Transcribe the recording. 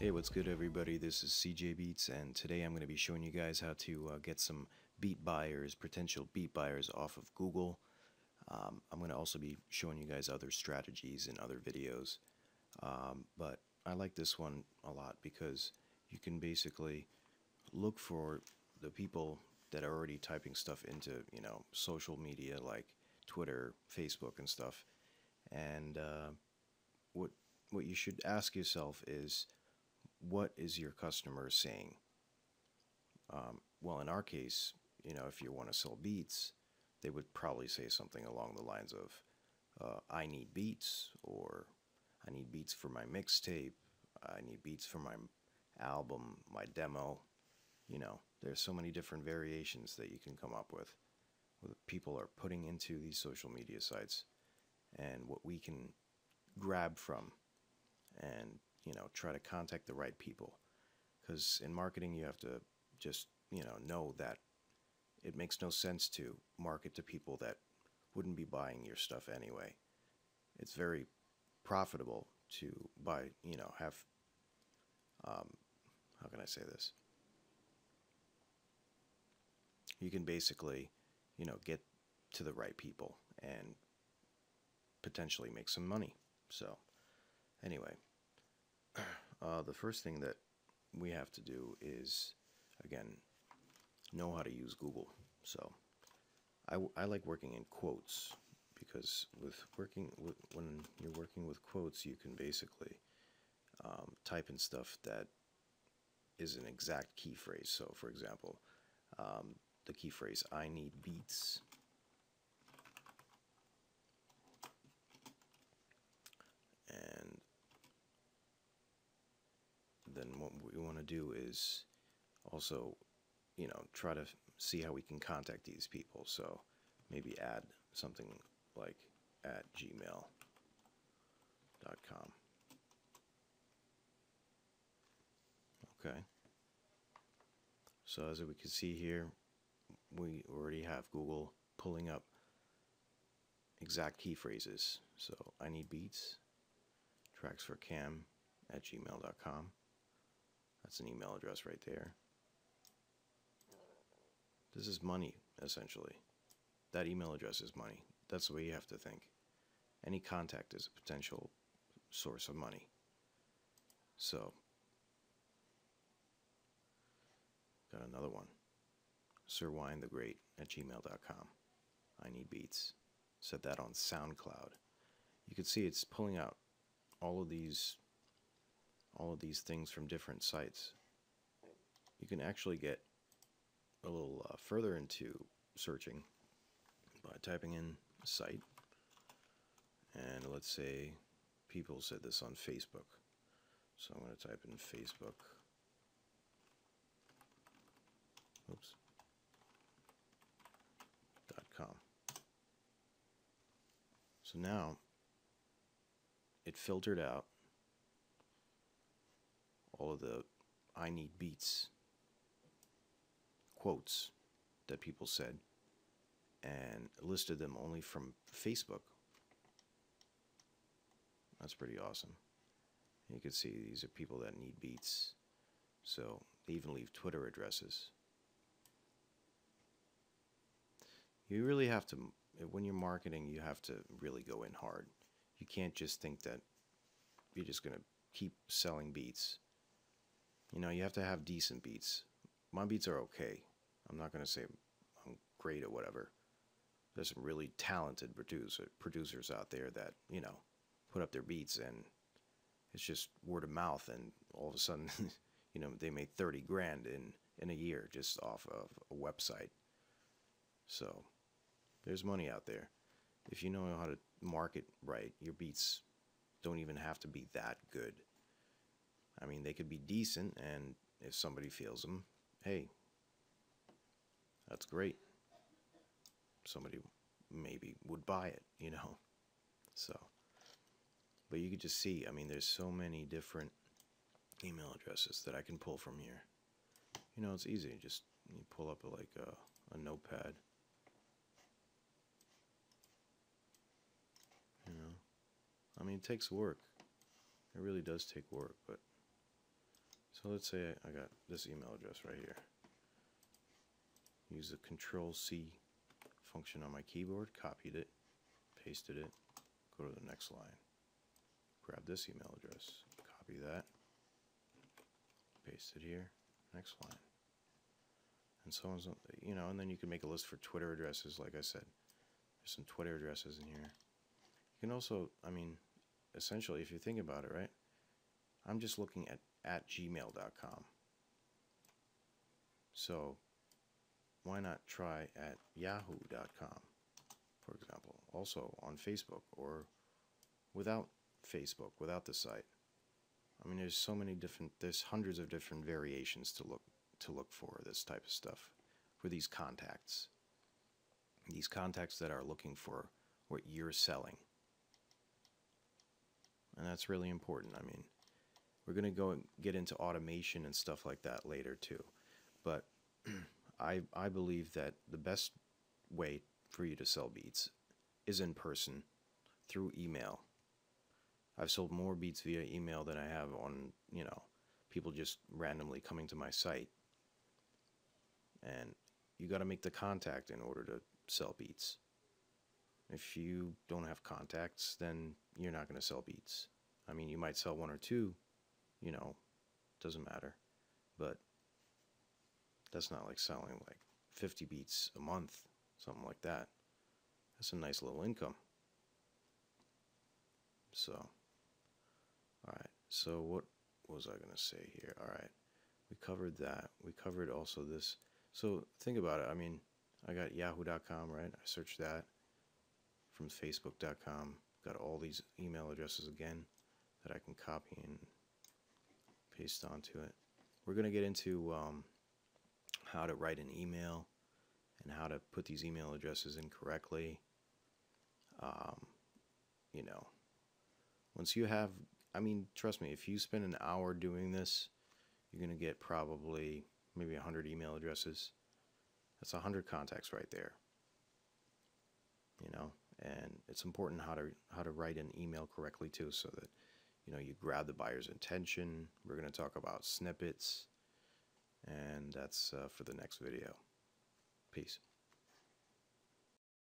Hey, what's good, everybody? This is CJ Beats, and today I'm going to be showing you guys how to get some beat buyers, potential beat buyers off of Google. I'm going to also be showing you guys other strategies in other videos, but I like this one a lot because you can basically look for the people that are already typing stuff into, social media like Twitter, Facebook, and stuff. And what what you should ask yourself is, what is your customer saying? Well, in our case, if you want to sell beats, they would probably say something along the lines of, I need beats, or I need beats for my mixtape, I need beats for my album, my demo. There's so many different variations that you can come up with what people are putting into these social media sites and what we can grab from and try to contact the right people, because in marketing you have to just know that it makes no sense to market to people that wouldn't be buying your stuff anyway. It's very profitable to buy, have, how can I say this, you can basically get to the right people and potentially make some money. So anyway, the first thing that we have to do is, again, know how to use Google. So I like working in quotes, because when you're working with quotes, you can basically type in stuff that is an exact key phrase. So for example, the key phrase, I need beats, and then what we want to do is also try to see how we can contact these people. So maybe add something like at gmail.com. Okay. So as we can see here, we already have Google pulling up exact key phrases. So I need beats, tracks for cam at gmail.com. That's an email address right there. This is money, essentially. That email address is money. That's the way you have to think. Any contact is a potential source of money. So, got another one. Sir Wine the Great at gmail.com. I need beats. Set that on SoundCloud. You can see it's pulling out all of these things from different sites. You can actually get a little further into searching by typing in site, and let's say people said this on Facebook, so I'm going to type in Facebook. Oops. .com. So now it filtered out all of the I need beats quotes that people said and listed them only from Facebook. That's pretty awesome. You can see these are people that need beats, so they even leave Twitter addresses. You really have to, when you're marketing, you have to really go in hard. You can't just think that you're just going to keep selling beats. You have to have decent beats. My beats are okay. I'm not going to say I'm great or whatever. There's some really talented producers out there that, put up their beats, and it's just word of mouth, and all of a sudden, they made 30 grand in a year just off of a website. So there's money out there. If you know how to market right, your beats don't even have to be that good. I mean, they could be decent, and if somebody feels them, hey, that's great. Somebody maybe would buy it, So, but you could just see, I mean, there's so many different email addresses that I can pull from here. It's easy. Just you pull up a notepad. I mean, it takes work. It really does take work, but So let's say I got this email address right here. Use the Control-C function on my keyboard, copied it, pasted it, go to the next line. Grab this email address, copy that, paste it here, next line. And so on, you know, and then you can make a list for Twitter addresses, like I said. There's some Twitter addresses in here. You can also, I mean, essentially, if you think about it, right? I'm just looking at gmail.com. So why not try at yahoo.com, for example, also on Facebook, or without Facebook, without the site. I mean, there's so many different, there's hundreds of different variations to look for this type of stuff, for these contacts that are looking for what you're selling. And that's really important. I mean, we're going to go and get into automation and stuff like that later too. But I believe that the best way for you to sell beats is in person, through email. I've sold more beats via email than I have on, you know, people just randomly coming to my site. And you got to make the contact in order to sell beats. If you don't have contacts, then you're not going to sell beats. I mean, you might sell one or two, you know, doesn't matter. But that's not like selling like 50 beats a month, something like that. That's a nice little income. So, alright, so what was I going to say here? Alright, we covered that. We covered also this. So think about it. I mean, I got yahoo.com, right? I searched that from facebook.com. Got all these email addresses again that I can copy and paste onto it. We're going to get into how to write an email and how to put these email addresses in correctly. You know, once you have, I mean, trust me, if you spend an hour doing this, you're going to get probably maybe 100 email addresses. That's 100 contacts right there. You know, and it's important how to write an email correctly too, so that, you know, you grab the buyer's attention. We're going to talk about snippets, and that's for the next video. Peace.